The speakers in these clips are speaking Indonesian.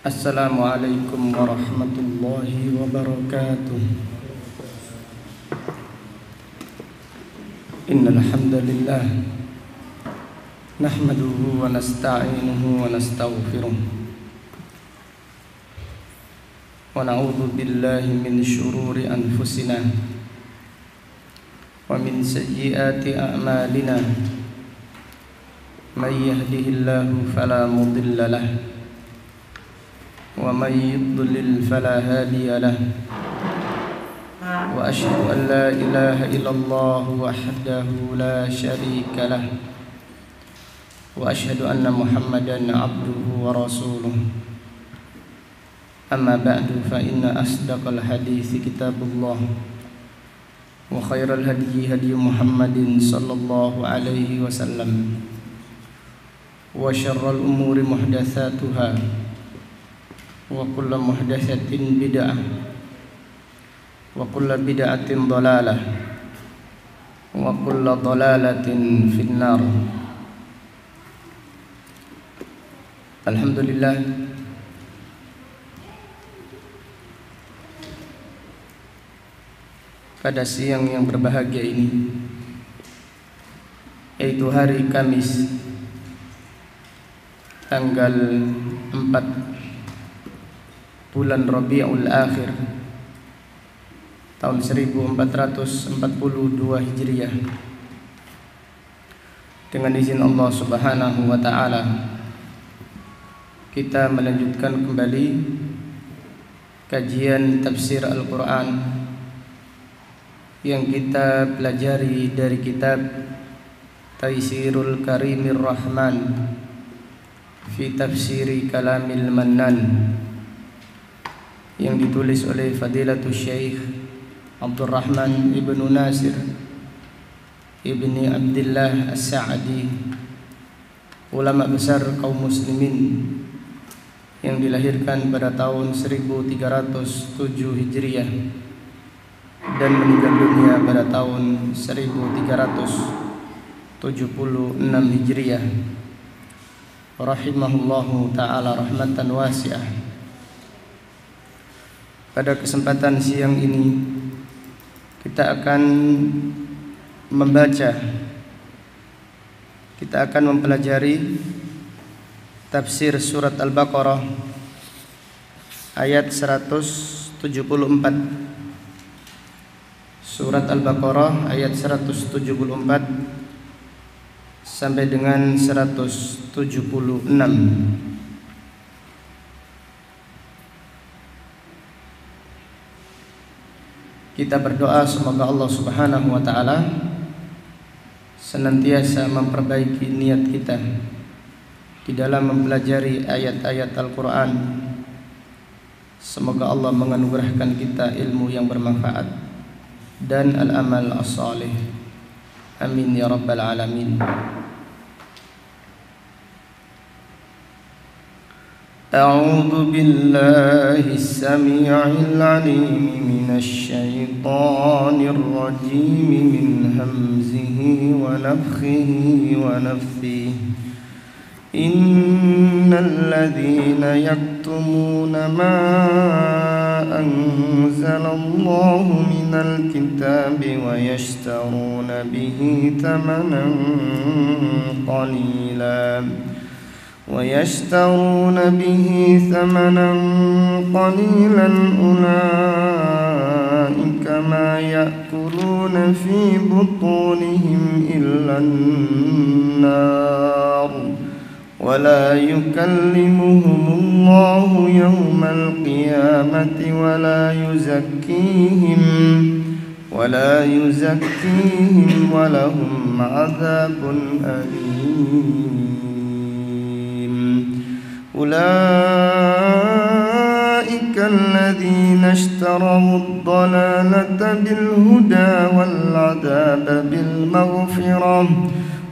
Assalamualaikum warahmatullahi wabarakatuh. Innal hamdalillah nahmaduhu wa nasta'inuhu wa nastaghfiruh wa na'udzu billahi min shururi anfusina wa min sayyiati a'malina. May yahdihillahu fala mudilla lahu ومن يضلل فلا هادي له وأشهد أن لا إله إلا الله وحده لا شريك له وأشهد أن محمدا عبده ورسوله. أما بعد فإن أصدق الحديث كتاب الله وخير الهدي هدي محمد صلى الله عليه وسلم وشر الأمور محدثاتها wa kullu muhdatsatin bid'ah wa kullu bid'atin dhalalah wa kullu dhalalatin finnar. Alhamdulillah, pada siang yang berbahagia ini, yaitu hari Kamis tanggal 4 bulan Rabiul Akhir tahun 1442 Hijriah, dengan izin Allah Subhanahu wa taala kita melanjutkan kembali kajian tafsir Al-Qur'an yang kita pelajari dari kitab Taisirul Karimir Rahman fi Tafsiri Kalamil Mannan yang ditulis oleh Fadilatul Syekh Abdurrahman Ibnu Nasir Ibni Abdillah As-Sa'di, ulama besar kaum muslimin yang dilahirkan pada tahun 1307 Hijriah dan meninggal dunia pada tahun 1376 Hijriah, rahimahullahu ta'ala rahmatan wasi'ah. Pada kesempatan siang ini kita akan mempelajari tafsir surat Al-Baqarah ayat 174. Surat Al-Baqarah ayat 174 sampai dengan 176. Kita berdoa semoga Allah Subhanahu wa taala senantiasa memperbaiki niat kita di dalam mempelajari ayat-ayat Al-Qur'an. Semoga Allah menganugerahkan kita ilmu yang bermanfaat dan al-amal as-salih. Amin ya rabbal alamin. أعوذ بالله السميع العليم من الشيطان الرجيم من همزه ونفخه ونفثه. إن الذين يكتمون ما أنزل الله من الكتاب ويشترون به ثمنا قليلا أولئك ما يأكلون في بطونهم إلا النار ولا يكلمهم الله يوم القيامة ولا يزكيهم ولهم عذاب أليم. أولئك الذين اشتروا الضلالة بالهدى والعذاب بالمغفرة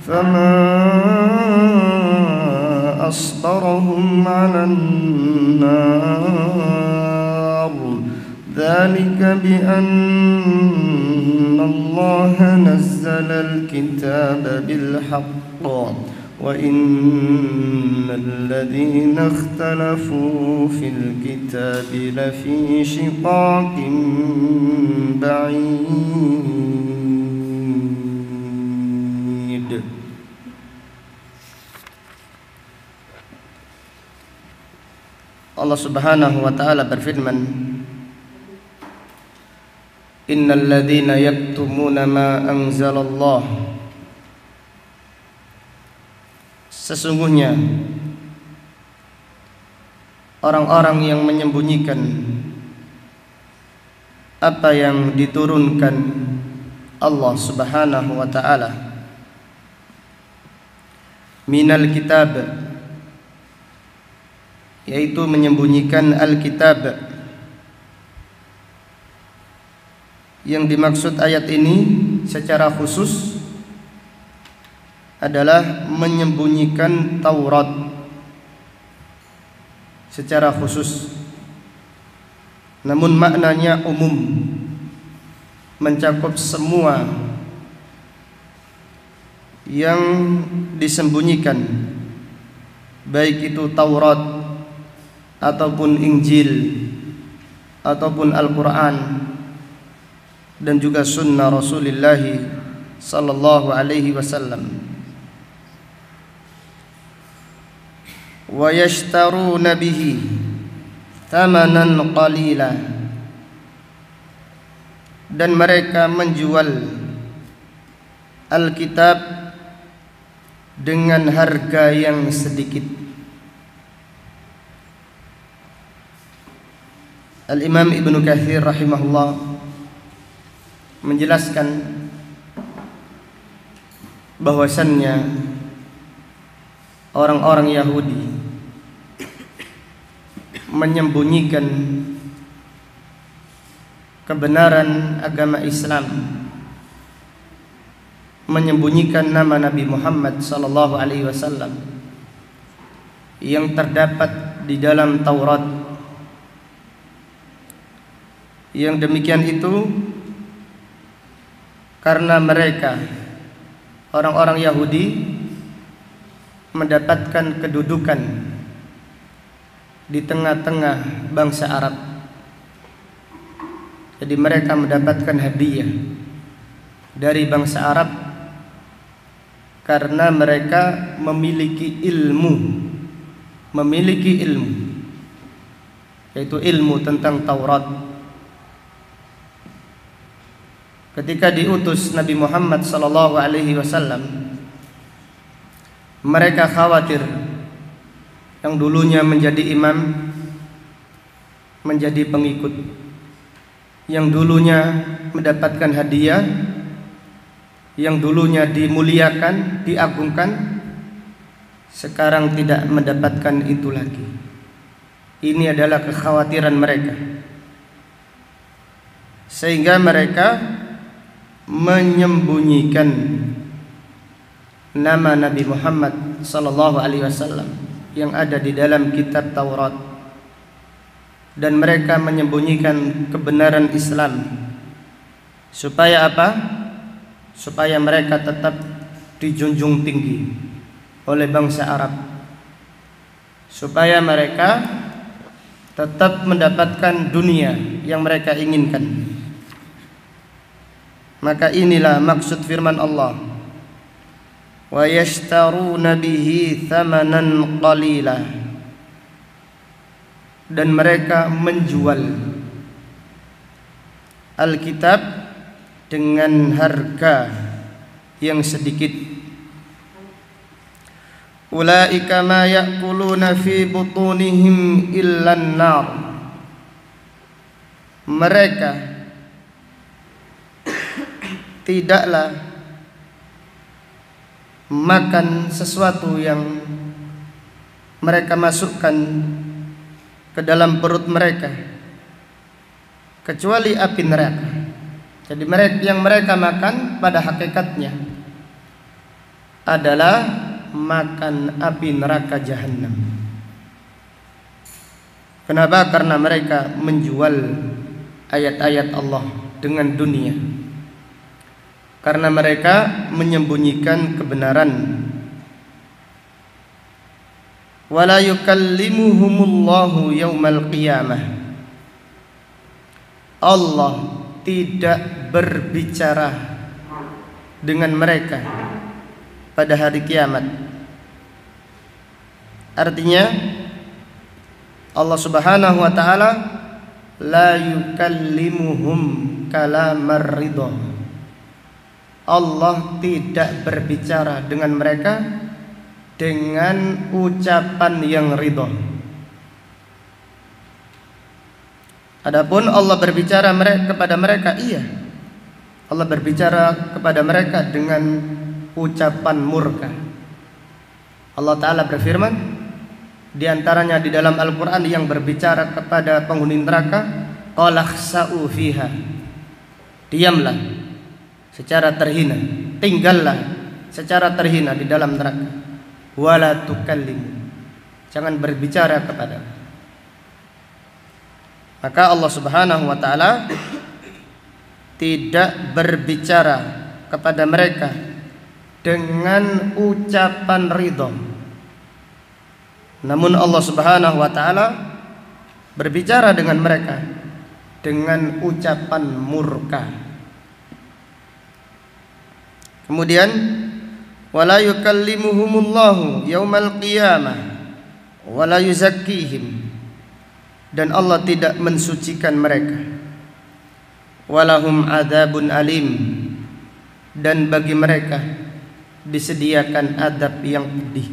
فما أصبرهم على النار ذلك بأن الله نزل الكتاب بالحق وإن الذين اختلفوا في الكتاب لفي شقاق بعيد. Allah Subhanahu wa taala berfirman, Innal ladzina yaktumuna ma anzalallah, sesungguhnya orang-orang yang menyembunyikan apa yang diturunkan Allah Subhanahu wa taala minal kitab, yaitu menyembunyikan Alkitab. Yang dimaksud ayat ini secara khusus adalah menyembunyikan Taurat secara khusus, namun maknanya umum, mencakup semua yang disembunyikan, baik itu Taurat ataupun Injil ataupun Al-Quran dan juga sunnah Rasulullah sallallahu alaihi wasallam. Wa yashtaruna bihi thamanan qalila, dan mereka menjual Alkitab dengan harga yang sedikit. Al-Imam Ibnu Katsir rahimahullah menjelaskan bahwasannya orang-orang Yahudi menyembunyikan kebenaran agama Islam, menyembunyikan nama Nabi Muhammad sallallahu alaihi wasallam yang terdapat di dalam Taurat. Yang demikian itu karena mereka, orang-orang Yahudi, mendapatkan kedudukan di tengah-tengah bangsa Arab. Jadi mereka mendapatkan hadiah dari bangsa Arab karena mereka memiliki ilmu, yaitu ilmu tentang Taurat. Ketika diutus Nabi Muhammad sallallahu alaihi wasallam, mereka khawatir yang dulunya menjadi imam menjadi pengikut, yang dulunya mendapatkan hadiah, yang dulunya dimuliakan, diagungkan, sekarang tidak mendapatkan itu lagi. Ini adalah kekhawatiran mereka, sehingga mereka menyembunyikan nama Nabi Muhammad sallallahu alaihi wasallam yang ada di dalam kitab Taurat, dan mereka menyembunyikan kebenaran Islam. Supaya apa? Supaya mereka tetap dijunjung tinggi oleh bangsa Arab, supaya mereka tetap mendapatkan dunia yang mereka inginkan. Maka inilah maksud firman Allah, wa yashtaruna bihi thamanan qalila, dan mereka menjual Alkitab dengan harga yang sedikit. Ulaika ma ya'kuluna fi butunihim illa an-nar, mereka tidaklah makan sesuatu yang mereka masukkan ke dalam perut mereka kecuali api neraka. Jadi yang mereka makan pada hakikatnya adalah makan api neraka jahanam. Kenapa? Karena mereka menjual ayat-ayat Allah dengan dunia. Karena mereka menyembunyikan kebenaran wa la yukallimuhumullahu yaumal qiyamah. Allah tidak berbicara dengan mereka pada hari kiamat. Artinya Allah Subhanahu wa taala la yukallimuhum kalamar ridha. Allah tidak berbicara dengan mereka dengan ucapan yang ridha. Adapun Allah berbicara kepada mereka, iya, Allah berbicara kepada mereka dengan ucapan murka. Allah Ta'ala berfirman di antaranya di dalam Al-Quran yang berbicara kepada penghuni neraka, qala khsa'u fiha, diamlah secara terhina, tinggallah secara terhina di dalam neraka, wala tukallimu, jangan berbicara kepada. Maka Allah Subhanahu wa taala tidak berbicara kepada mereka dengan ucapan ridha. Namun Allah Subhanahu wa taala berbicara dengan mereka dengan ucapan murka. Kemudian wala yukallimuhumullahu yaumal qiyamah wala yuzakkihim, dan Allah tidak mensucikan mereka. Walahum adzabun alim, dan bagi mereka disediakan adab yang pedih.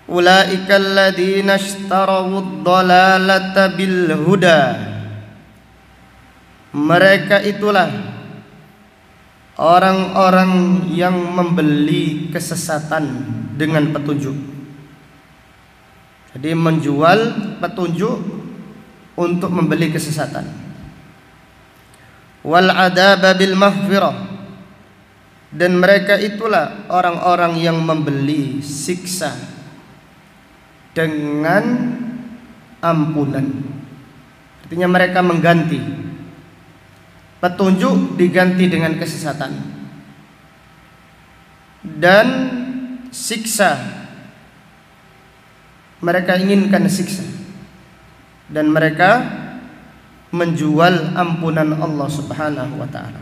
Ulaika alladzina ishtarawud dhalalata bil huda, mereka itulah orang-orang yang membeli kesesatan dengan petunjuk. Jadi menjual petunjuk untuk membeli kesesatan. Wal adaba bil maghfirah, dan mereka itulah orang-orang yang membeli siksa dengan ampunan. Artinya mereka mengganti petunjuk diganti dengan kesesatan, dan siksa mereka inginkan siksa, dan mereka menjual ampunan Allah Subhanahu wa taala.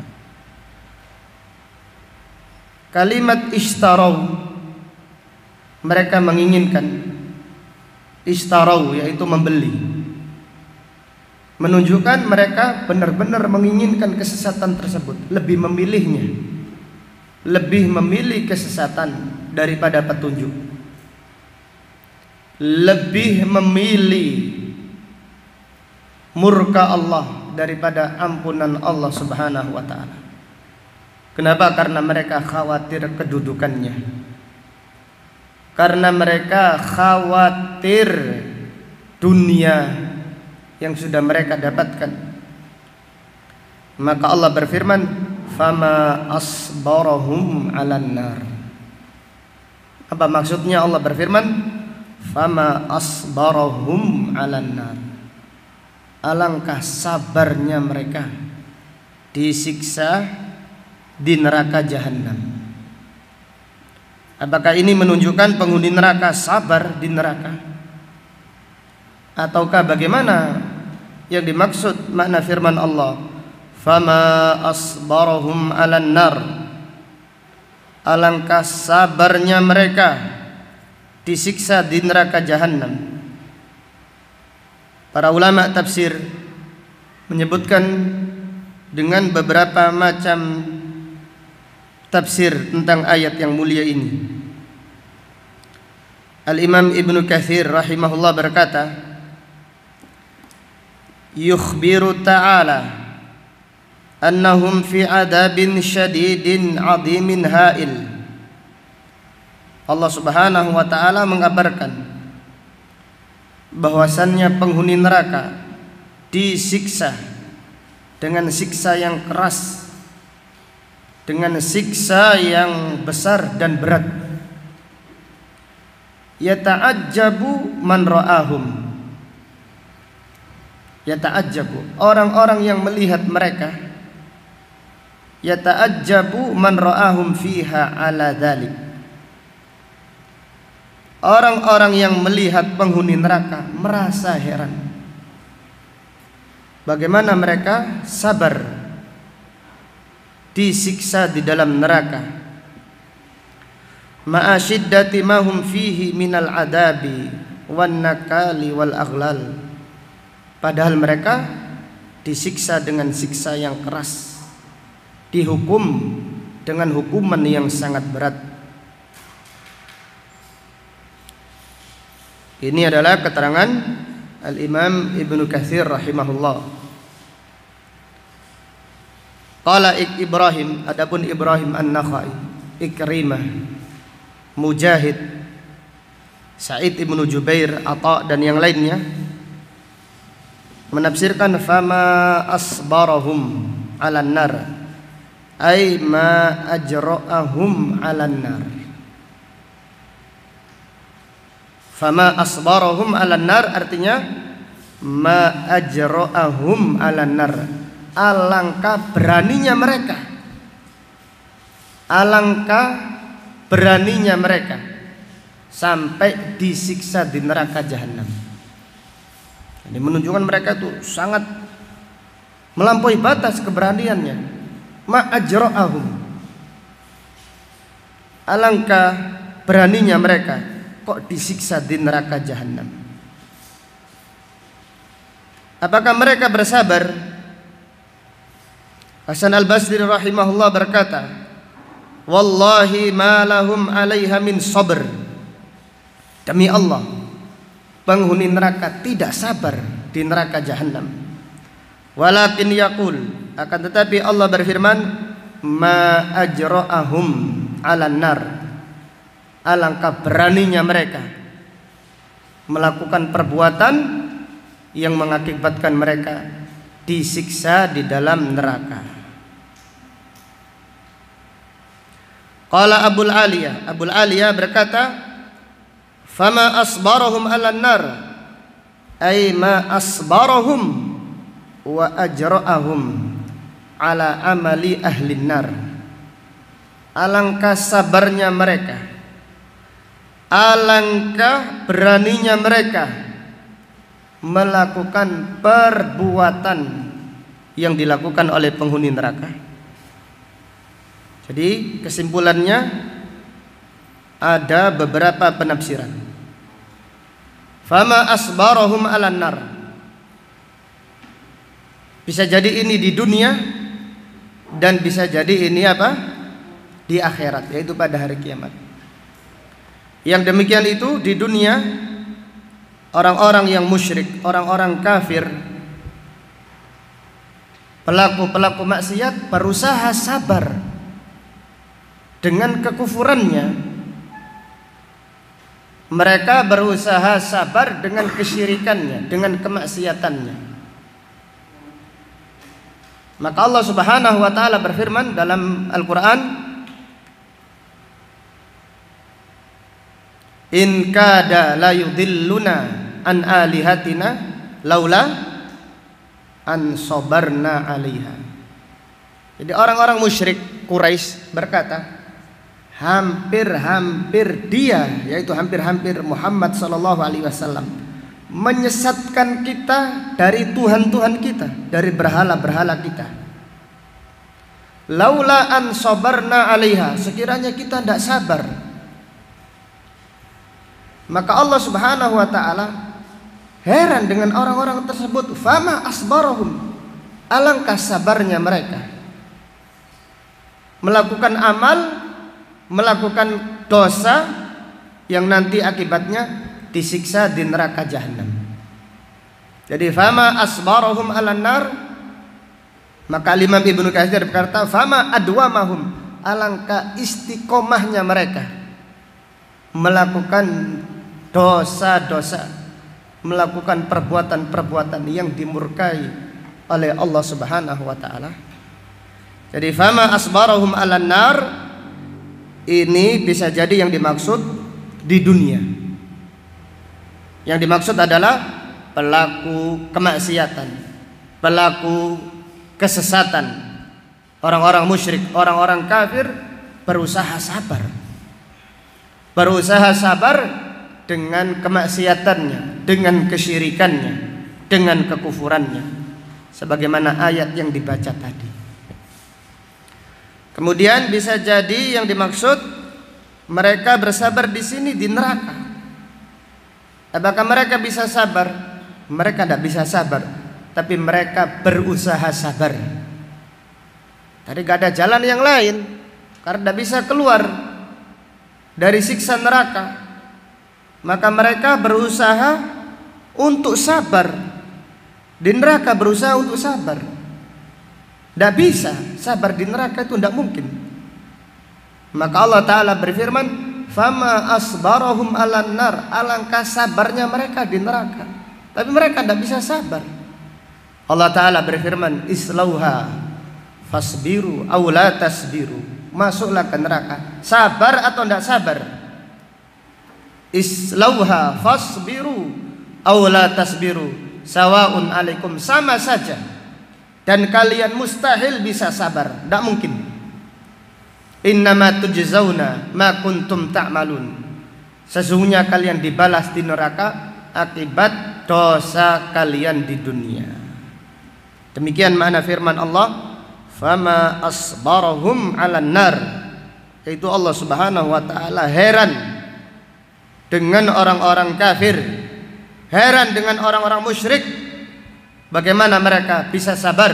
Kalimat ishtarau, mereka menginginkan. Ishtarau yaitu membeli, menunjukkan mereka benar-benar menginginkan kesesatan tersebut, lebih memilihnya, lebih memilih kesesatan daripada petunjuk, lebih memilih murka Allah daripada ampunan Allah Subhanahu wa taala. Kenapa? Karena mereka khawatir kedudukannya, karena mereka khawatir dunia yang sudah mereka dapatkan. Maka Allah berfirman, fama asbarahum 'alan nar. Apa maksudnya Allah berfirman fama asbarahum 'alan nar? Alangkah sabarnya mereka disiksa di neraka jahanam. Apakah ini menunjukkan penghuni neraka sabar di neraka? Ataukah bagaimana yang dimaksud makna firman Allah fama asbarahum 'alan nar? Alangkah sabarnya mereka disiksa di neraka jahanam. Para ulama tafsir menyebutkan dengan beberapa macam tafsir tentang ayat yang mulia ini. Al-Imam Ibnu Katsir rahimahullah berkata, yukhbiru ta'ala annahum fi adabin syadidin 'azimin ha'il. Allah Subhanahu wa taala mengabarkan bahwasannya penghuni neraka disiksa dengan siksa yang keras, dengan siksa yang besar dan berat. Yata'ajjabu man ra'ahum, yata'ajjabu, orang-orang yang melihat mereka, yata'ajjabu man ra'ahum fiha ala dhalik, Orang-orang yang melihat penghuni neraka merasa heran. Bagaimana mereka sabar disiksa di dalam neraka. Ma'a syiddati ma hum fihi minal adabi wan nakali wal aghlal. Padahal mereka disiksa dengan siksa yang keras, dihukum dengan hukuman yang sangat berat. Ini adalah keterangan Al-Imam Ibnu Katsir rahimahullah. Qala Ibrahim, adapun Ibrahim An-Nakhai, Ikrimah, Mujahid, Sa'id ibnu Jubair, Atha dan yang lainnya menafsirkan fama asbarahum 'alan nar, ay ma ajra'ahum 'alan nar. Fama asbarahum 'alan nar artinya ma ajra'ahum 'alan nar, alangkah beraninya mereka, alangkah beraninya mereka sampai disiksa di neraka jahanam. Ini menunjukkan mereka itu sangat melampaui batas keberaniannya. Ma ajra'ahum, alangkah beraninya mereka kok disiksa di neraka jahanam. Apakah mereka bersabar? Hasan Al-Basri rahimahullah berkata, wallahi ma lahum 'alaiha min sabr. Demi Allah, penghuni neraka tidak sabar di neraka jahanam. Walakin yaqul, akan tetapi Allah berfirman, ma ajra'ahum 'alan nar, alangkah beraninya mereka melakukan perbuatan yang mengakibatkan mereka disiksa di dalam neraka. Qala Abul Aliyah berkata, fama asbarahum 'alan nar, ay ma asbarahum wa ajra'ahum 'ala amali ahli nar. Alangkah sabarnya mereka, alangkah beraninya mereka melakukan perbuatan yang dilakukan oleh penghuni neraka. Jadi kesimpulannya ada beberapa penafsiran. Fama asbarahum 'alan nar, bisa jadi ini di dunia dan bisa jadi ini apa? Di akhirat, yaitu pada hari kiamat. Yang demikian itu di dunia, orang-orang yang musyrik, orang-orang kafir, pelaku-pelaku maksiat berusaha sabar dengan kekufurannya. Mereka berusaha sabar dengan kesyirikannya, dengan kemaksiatannya. Maka Allah Subhanahu wa taala berfirman dalam Al-Qur'an, in kada la yudilluna an alihatina laula an sabarna 'alaiha. Jadi orang-orang musyrik Quraisy berkata, hampir-hampir dia, yaitu hampir-hampir Muhammad sallallahu alaihi wasallam menyesatkan kita dari Tuhan-Tuhan kita, dari berhala-berhala kita. Laula an sabarna 'alaiha, sekiranya kita tidak sabar. Maka Allah Subhanahu wa taala heran dengan orang-orang tersebut. Fama asbarahum, alangkah sabarnya mereka melakukan amal, melakukan dosa yang nanti akibatnya disiksa di neraka jahanam. Jadi fama asbarahum 'alan nar, maka Imam Ibnu Katsir berkata fama adwamahum, alangkah istiqomahnya mereka melakukan dosa-dosa, melakukan perbuatan-perbuatan yang dimurkai oleh Allah Subhanahu wa taala. Jadi fama asbarahum 'alan nar ini bisa jadi yang dimaksud di dunia. Yang dimaksud adalah pelaku kemaksiatan, pelaku kesesatan, orang-orang musyrik, orang-orang kafir berusaha sabar dengan kemaksiatannya, dengan kesyirikannya, dengan kekufurannya, sebagaimana ayat yang dibaca tadi. Kemudian bisa jadi yang dimaksud mereka bersabar di sini di neraka. Apakah mereka bisa sabar? Mereka tidak bisa sabar, tapi mereka berusaha sabar. Tadi gak ada jalan yang lain, karena tidak bisa keluar dari siksa neraka. Maka mereka berusaha untuk sabar di neraka, berusaha untuk sabar. Tidak bisa sabar di neraka, itu tidak mungkin. Maka Allah Ta'ala berfirman, fama asbarahum alan nar, alangkah sabarnya mereka di neraka, tapi mereka tidak bisa sabar. Allah Ta'ala berfirman, islauha fasbiru aw la tasbiru, masuklah ke neraka, sabar atau tidak sabar. Islauha fasbiru aw la tasbiru sawaun alaikum, sama saja, dan kalian mustahil bisa sabar, tidak mungkin. Innama tujzauna ma kuntum ta'malun, sesungguhnya kalian dibalas di neraka akibat dosa kalian di dunia. Demikian makna firman Allah, fama asbarahum 'alan nar, yaitu Allah Subhanahu wa taala heran dengan orang-orang kafir, heran dengan orang-orang musyrik, bagaimana mereka bisa sabar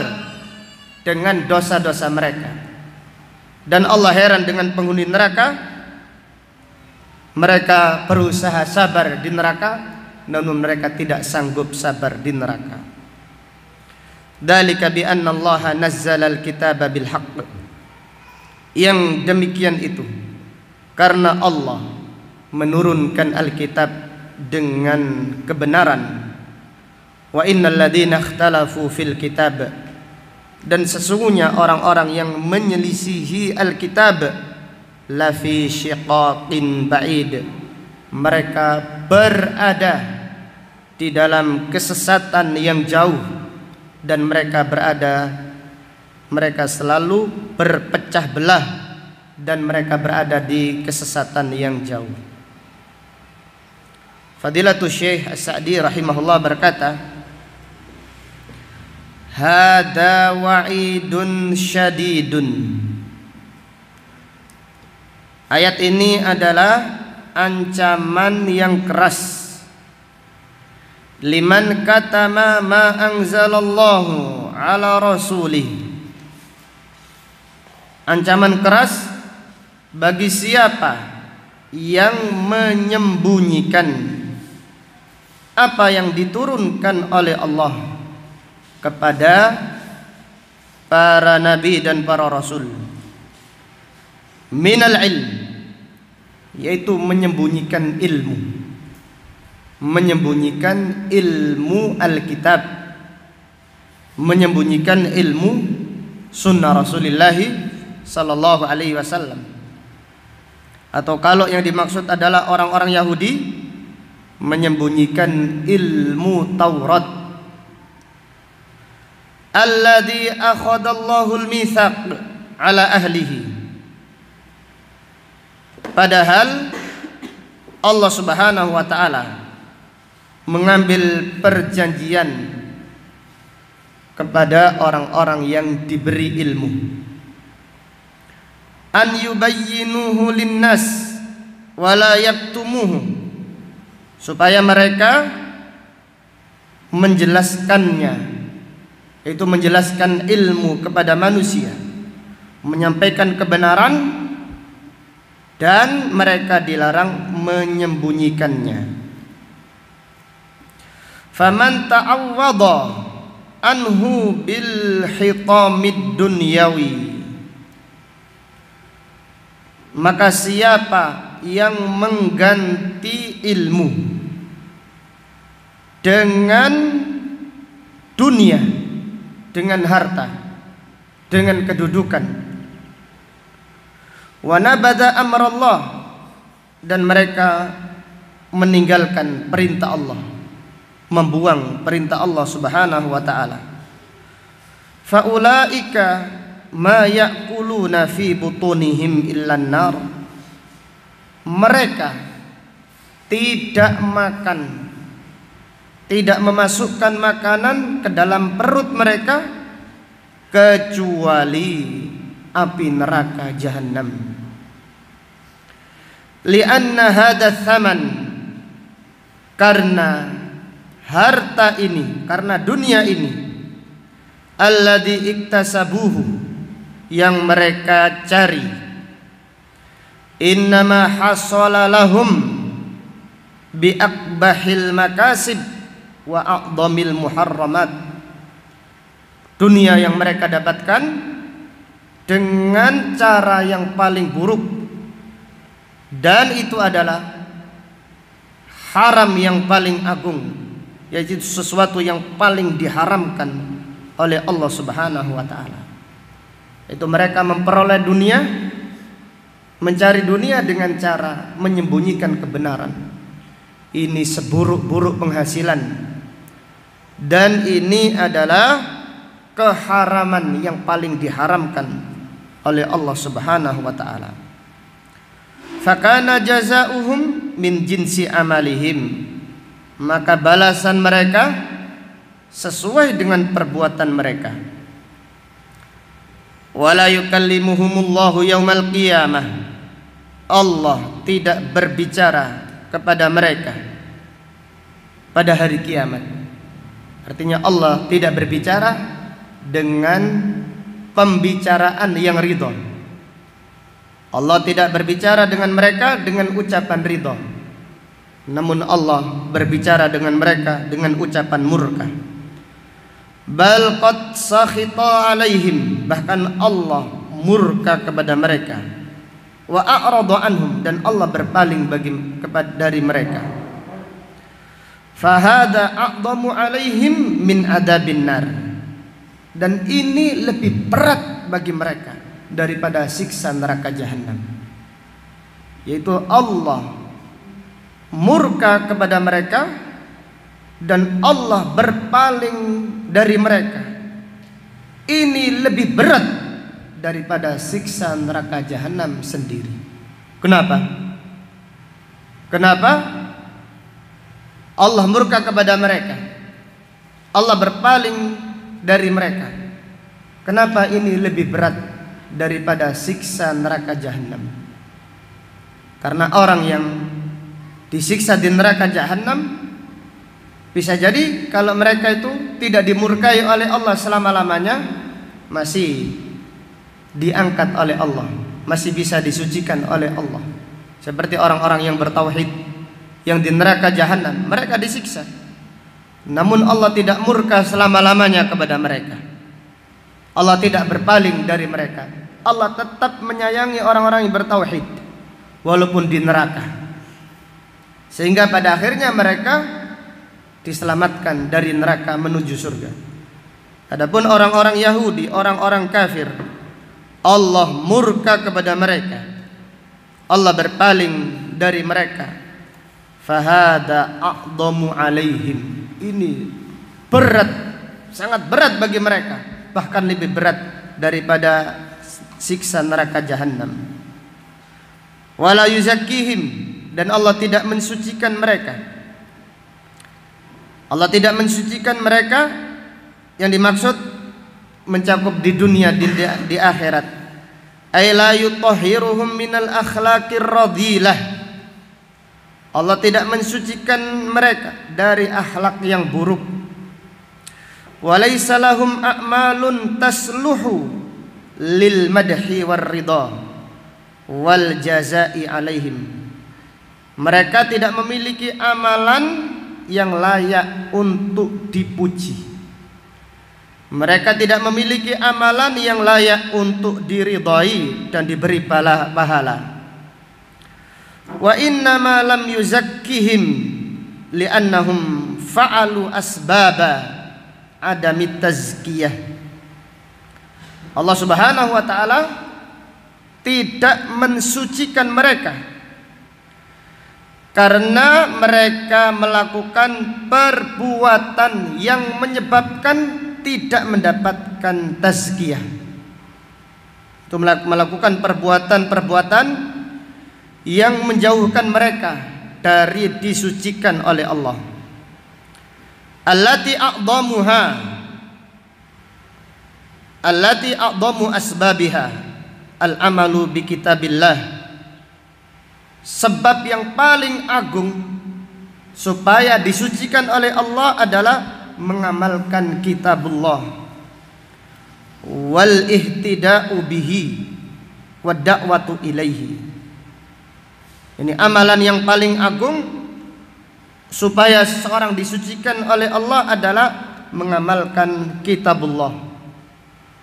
dengan dosa-dosa mereka. Dan Allah heran dengan penghuni neraka, mereka berusaha sabar di neraka, namun mereka tidak sanggup sabar di neraka. Dzalika bi anna Allah nazzala al-kitaba bil haqq, yang demikian itu karena Allah menurunkan Alkitab dengan kebenaran. Wa innal ladzina ikhtalafu fil kitab, dan sesungguhnya orang-orang yang menyelisihi Alkitab, lafi syiqaqin ba'id, mereka berada di dalam kesesatan yang jauh, dan mereka selalu berpecah belah, dan mereka berada di kesesatan yang jauh. Fadilatul Syekh As-Sa'di rahimahullah berkata, hada wa'idun syadidun, ayat ini adalah ancaman yang keras. Liman katama ma anzalallahu ala rasulih, ancaman keras bagi siapa yang menyembunyikan apa yang diturunkan oleh Allah kepada para nabi dan para rasul. Minal ilm, yaitu menyembunyikan ilmu, menyembunyikan ilmu Alkitab, menyembunyikan ilmu sunnah Rasulullah sallallahu alaihi wasallam. Atau kalau yang dimaksud adalah orang-orang Yahudi, menyembunyikan ilmu Taurat. Alladzi akhadallahu al-mitsaq ala ahlihi, padahal Allah Subhanahu wa taala mengambil perjanjian kepada orang-orang yang diberi ilmu, an yubayyinuhu linnas wa la yaktumuhu, supaya mereka menjelaskannya, yaitu menjelaskan ilmu kepada manusia, menyampaikan kebenaran, dan mereka dilarang menyembunyikannya. Faman ta'awwadha anhu bil hitamid dunyawi, maka siapa yang mengganti ilmu dengan dunia, dengan harta, dengan kedudukan, wa nabada amrallah, dan mereka meninggalkan perintah Allah, membuang perintah Allah Subhanahu wa taala, faulaika ma ya'kuluna fi butunihim illan nar, mereka tidak makan, tidak memasukkan makanan ke dalam perut mereka kecuali api neraka Jahannam. Lianna hadha thaman, karena harta ini, karena dunia ini, alladzi iktasabuhu, yang mereka cari, innama hasala lahum bi akbahil makasib wa a'dhamil muharramat. Dunia yang mereka dapatkan dengan cara yang paling buruk, dan itu adalah haram yang paling agung, yaitu sesuatu yang paling diharamkan oleh Allah Subhanahu wa ta'ala. Itu mereka memperoleh dunia, mencari dunia dengan cara menyembunyikan kebenaran. Ini seburuk-buruk penghasilan, dan ini adalah keharaman yang paling diharamkan oleh Allah Subhanahu wa ta'ala. Fakana jazauhum min jinsi amalihim, maka balasan mereka sesuai dengan perbuatan mereka. Wala yukallimuhumullahu yaumal qiyamah, Allah tidak berbicara kepada mereka pada hari kiamat. Artinya Allah tidak berbicara dengan pembicaraan yang ridho. Allah tidak berbicara dengan mereka dengan ucapan ridho, namun Allah berbicara dengan mereka dengan ucapan murka. Bal qad sakhita alaihim, bahkan Allah murka kepada mereka. Wa a'rada anhum, dan Allah berpaling dari mereka. Fahada a'dhamu alaihim min adabin nar, dan ini lebih berat bagi mereka daripada siksa neraka Jahannam, yaitu Allah murka kepada mereka dan Allah berpaling dari mereka. Ini lebih berat daripada siksa neraka Jahannam sendiri. Kenapa? Kenapa Allah murka kepada mereka, Allah berpaling dari mereka? Kenapa ini lebih berat daripada siksa neraka Jahannam? Karena orang yang disiksa di neraka Jahannam, bisa jadi kalau mereka itu tidak dimurkai oleh Allah selama-lamanya, masih diangkat oleh Allah, masih bisa disucikan oleh Allah. Seperti orang-orang yang bertauhid yang di neraka Jahannam, mereka disiksa, namun Allah tidak murka selama-lamanya kepada mereka. Allah tidak berpaling dari mereka. Allah tetap menyayangi orang-orang yang bertauhid walaupun di neraka, sehingga pada akhirnya mereka diselamatkan dari neraka menuju surga. Adapun orang-orang Yahudi, orang-orang kafir, Allah murka kepada mereka, Allah berpaling dari mereka. Fahada a'dhamu alaihim, ini berat, sangat berat bagi mereka, bahkan lebih berat daripada siksa neraka Jahannam. Wala yuzakkihim, dan Allah tidak mensucikan mereka. Allah tidak mensucikan mereka, yang dimaksud mencakup di dunia, di akhirat. Ay la yutahhiruhum minal akhlaqir radhilah, Allah tidak mensucikan mereka dari akhlak yang buruk. Walaysa lahum a'malun tasluhu lil madhi war ridha wal jazai alaihim, mereka tidak memiliki amalan yang layak untuk dipuji, mereka tidak memiliki amalan yang layak untuk diridhai dan diberi pahala. Wa inna ma lam yuzakkihim li'annahum fa'alu asbaba adamit tazkiyah. Allah Subhanahu wa ta'ala tidak mensucikan mereka karena mereka melakukan perbuatan yang menyebabkan tidak mendapatkan tazkiyah. Itu melakukan perbuatan-perbuatan yang menjauhkan mereka dari disucikan oleh Allah. Allati a'dhamu asbabiha al-amalu bi kitabillah. Sebab yang paling agung supaya disucikan oleh Allah adalah mengamalkan kitabullah wal ihtida'u bihi wa da'watu ilaihi. Ini amalan yang paling agung supaya seseorang disucikan oleh Allah adalah mengamalkan kitabullah,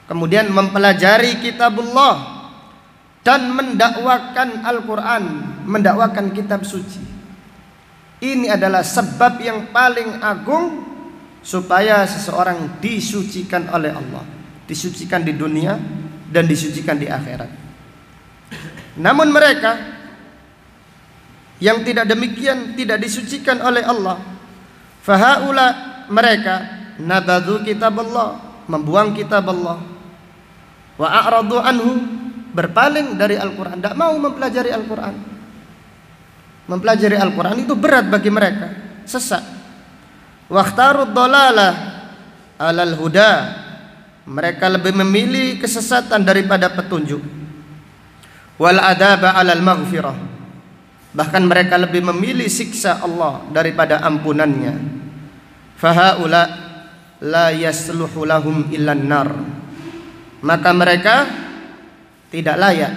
kemudian mempelajari kitabullah dan mendakwakan Al-Quran, mendakwakan kitab suci. Ini adalah sebab yang paling agung supaya seseorang disucikan oleh Allah, disucikan di dunia dan disucikan di akhirat. Namun mereka yang tidak demikian, tidak disucikan oleh Allah, fahaula, mereka nabadhu kitabullah, membuang kitab Allah, wa a'radu anhu, berpaling dari Al-Quran, tidak mau mempelajari Al-Quran. Mempelajari Al-Quran itu berat bagi mereka, sesat. Wakhtarud dhalalah alal huda, mereka lebih memilih kesesatan daripada petunjuk. Wal adaba alal maghfirah, bahkan mereka lebih memilih siksa Allah daripada ampunannya. Fahaula la yasluhu lahum illan nar, maka mereka tidak layak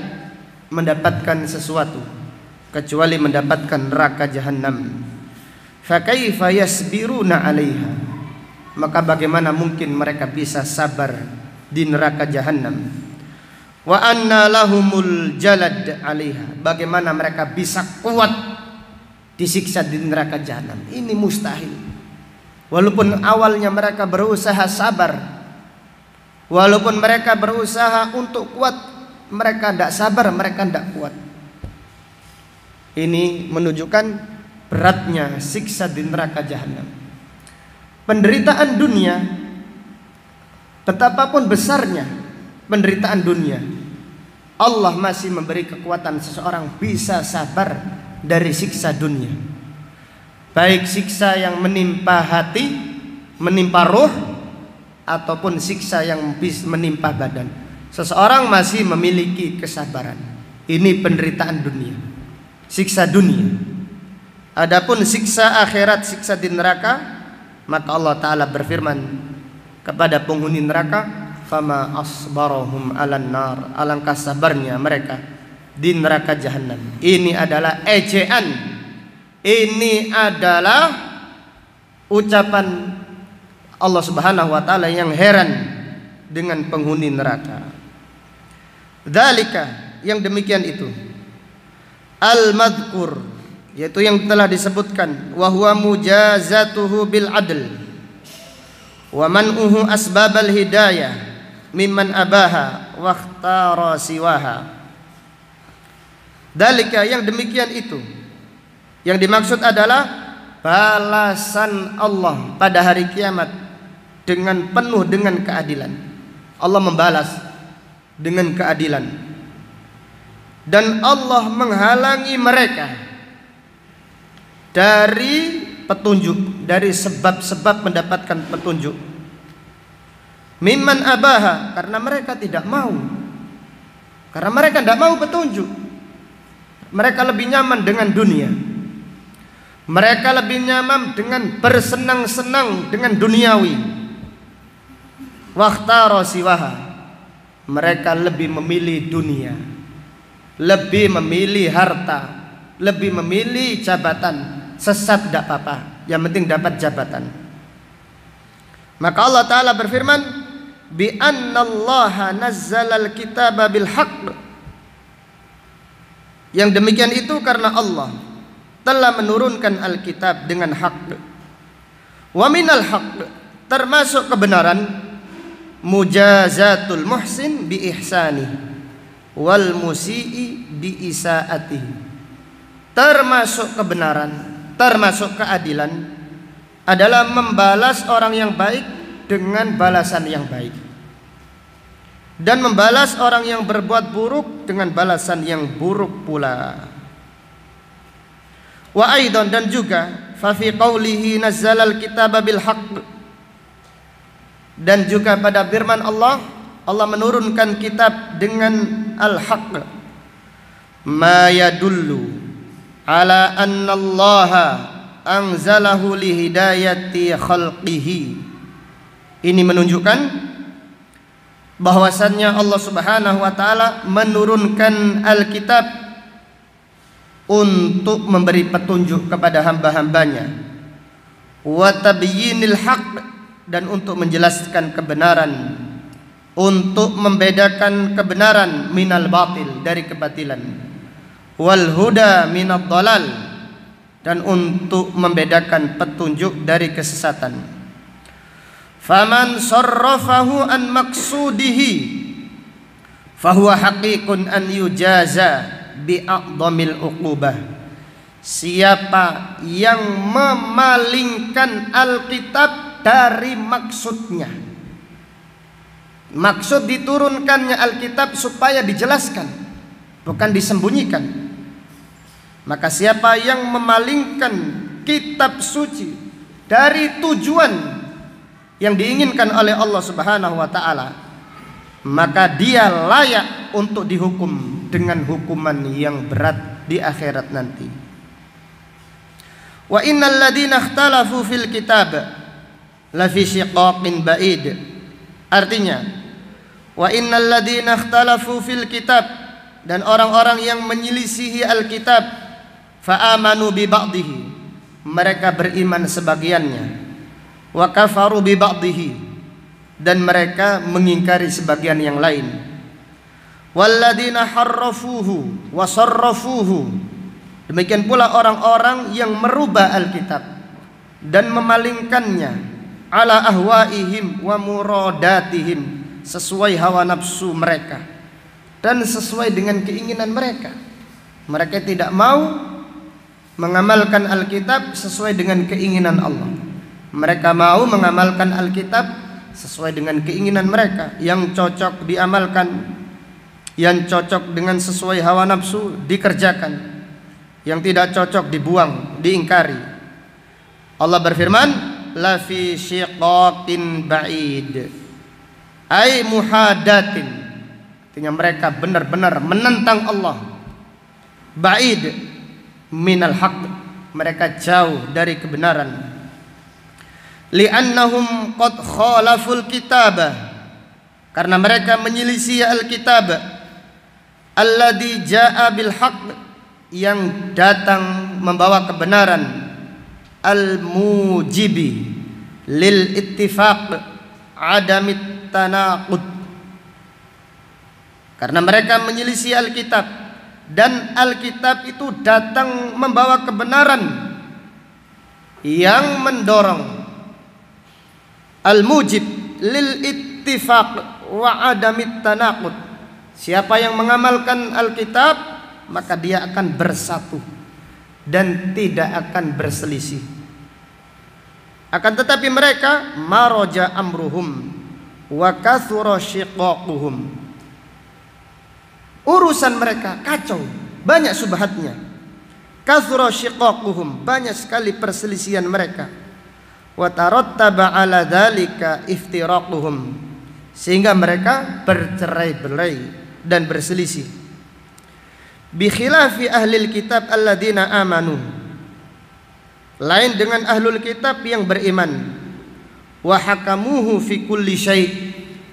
mendapatkan sesuatu kecuali mendapatkan neraka jahanam. Fa kaifa yasbiruna 'alaiha, maka bagaimana mungkin mereka bisa sabar di neraka jahanam. Wa anna lahumul jalad 'alaiha, bagaimana mereka bisa kuat disiksa di neraka jahanam. Ini mustahil. Walaupun awalnya mereka berusaha sabar, walaupun mereka berusaha untuk kuat, mereka tidak sabar, mereka tidak kuat. Ini menunjukkan beratnya siksa di neraka jahanam. Penderitaan dunia, betapapun besarnya penderitaan dunia, Allah masih memberi kekuatan seseorang bisa sabar dari siksa dunia. Baik siksa yang menimpa hati, menimpa ruh, ataupun siksa yang menimpa badan. Seseorang masih memiliki kesabaran. Ini penderitaan dunia, siksa dunia. Adapun siksa akhirat, siksa di neraka, maka Allah Ta'ala berfirman kepada penghuni neraka, fama asbarahum 'alan nar, alangkah sabarnya mereka di neraka jahanam. Ini adalah ejaan, ini adalah ucapan Allah Subhanahu wa Ta'ala yang heran dengan penghuni neraka. Dzalika, yang demikian itu, al-madhkur, yaitu yang telah disebutkan, wa huwa mujazatuhu bil adl wa man'uhu asbabal hidayah mimman abaha wa ikhtara siwaha. Dzalika, yang demikian itu, yang dimaksud adalah balasan Allah pada hari kiamat dengan penuh dengan keadilan. Allah membalas dengan keadilan, dan Allah menghalangi mereka dari petunjuk, dari sebab-sebab mendapatkan petunjuk. Mimman abaha, karena mereka tidak mau, karena mereka tidak mau petunjuk. Mereka lebih nyaman dengan dunia, mereka lebih nyaman dengan bersenang-senang dengan duniawi. Wakhtara siwaha, mereka lebih memilih dunia, lebih memilih harta, lebih memilih jabatan. Sesat tidak apa-apa, yang penting dapat jabatan. Maka Allah Ta'ala berfirman, bi annallaha nazzalal kitaba bil haqq, yang demikian itu karena Allah telah menurunkan Alkitab dengan hak. Wa minal haqq, termasuk kebenaran, mujazatul muhsin bi ihsani wal musii bi isaati. Termasuk kebenaran, termasuk keadilan adalah membalas orang yang baik dengan balasan yang baik, dan membalas orang yang berbuat buruk dengan balasan yang buruk pula. Wa aidan, dan juga fa fi qaulihi nazzalal kitaba bil haqq, dan juga pada firman Allah, Allah menurunkan kitab dengan al-haqq. Ma yadullu ala anna Allah anzalahu li hidayati khalqihi. Ini menunjukkan bahwasannya Allah Subhanahu wa taala menurunkan Alkitab untuk memberi petunjuk kepada hamba-hambanya, wa tabyinil haqq, dan untuk menjelaskan kebenaran, untuk membedakan kebenaran minal batil, dari kebatilan, wal huda minad dhalal, dan untuk membedakan petunjuk dari kesesatan. Faman sarrafahu an maqsudihi fahuwa haqiqun an yujaza bi'adhamil uqubah. Siapa yang memalingkan Alkitab dari maksudnya, maksud diturunkannya Alkitab supaya dijelaskan, bukan disembunyikan, maka siapa yang memalingkan kitab suci dari tujuan yang diinginkan oleh Allah Subhanahu wa taala, maka dia layak untuk dihukum dengan hukuman yang berat di akhirat nanti. Wa innal ladzina ikhtalafu fil kitab la fi shiqaqin ba'id. Artinya, wa innal ladzina ikhtalafu fil kitab, dan orang-orang yang menyelisihi Alkitab, fa amanu bi ba'dihi, mereka beriman sebagiannya, wa kafaru bi ba'dihi, dan mereka mengingkari sebagian yang lain. Walladzina harrafuhu wa sarrafuhu, demikian pula orang-orang yang merubah Alkitab dan memalingkannya ala ahwaihim wa muradatihim, sesuai hawa nafsu mereka dan sesuai dengan keinginan mereka. Mereka tidak mau mengamalkan Alkitab sesuai dengan keinginan Allah. Mereka mau mengamalkan Alkitab sesuai dengan keinginan mereka, yang cocok diamalkan, yang cocok dengan sesuai hawa nafsu dikerjakan, yang tidak cocok dibuang, diingkari. Allah berfirman, la fi shiqaqin ba'id, ay muhadatin, artinya mereka benar-benar menentang Allah. Ba'id minal haqq, mereka jauh dari kebenaran. Li'annahum qad khalaful kitabah, karena mereka menyelisih Alkitab, alladzi jaa bil haqq, yang datang membawa kebenaran, al-mujibi lil ittifaq adamit tanaqud. Karena mereka menyelisih Alkitab, dan Alkitab itu datang membawa kebenaran yang mendorong, al-mujib lil ittifaq wa adamit tanaqud. Siapa yang mengamalkan Alkitab, maka dia akan bersatu dan tidak akan berselisih. Akan tetapi mereka maraja amruhum wa kathura shiqaquhum, urusan mereka kacau, banyak subhatnya. Kathura shiqaquhum, banyak sekali perselisihan mereka. Wa tarattaba ala dzalika iftiraquhum, sehingga mereka bercerai-berai dan berselisih. Bi khilafi ahlil kitab alladzina amanu, lain dengan ahlul kitab yang beriman. Wa hakamuhu fi kulli syai',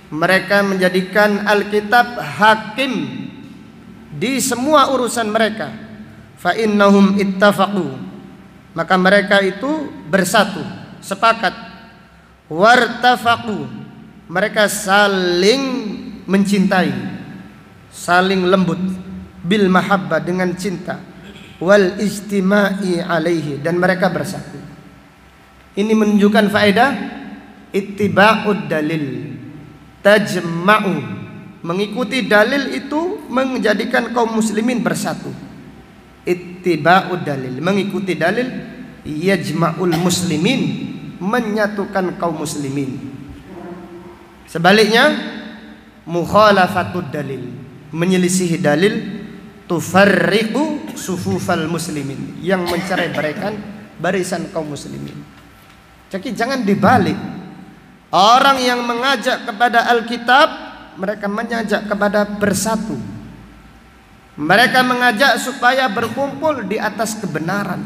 mereka menjadikan Alkitab hakim di semua urusan mereka. Fa innahum ittafaqu, maka mereka itu bersatu, sepakat. Wartafaqu, mereka saling mencintai, saling lembut, bil mahabbah, dengan cinta, wal istima'i alaihi, dan mereka bersatu. Ini menunjukkan faedah ittiba'ud dalil tajma'u, mengikuti dalil itu menjadikan kaum muslimin bersatu. Ittiba'ud dalil, mengikuti dalil, yajma'ul muslimin, menyatukan kaum muslimin. Sebaliknya, mukhalafatud dalil, menyelisihi dalil, tufarriqu sufufal muslimin, yang mencerai-beraikan barisan kaum muslimin. Jadi jangan dibalik. Orang yang mengajak kepada Alkitab, mereka mengajak kepada bersatu. Mereka mengajak supaya berkumpul di atas kebenaran.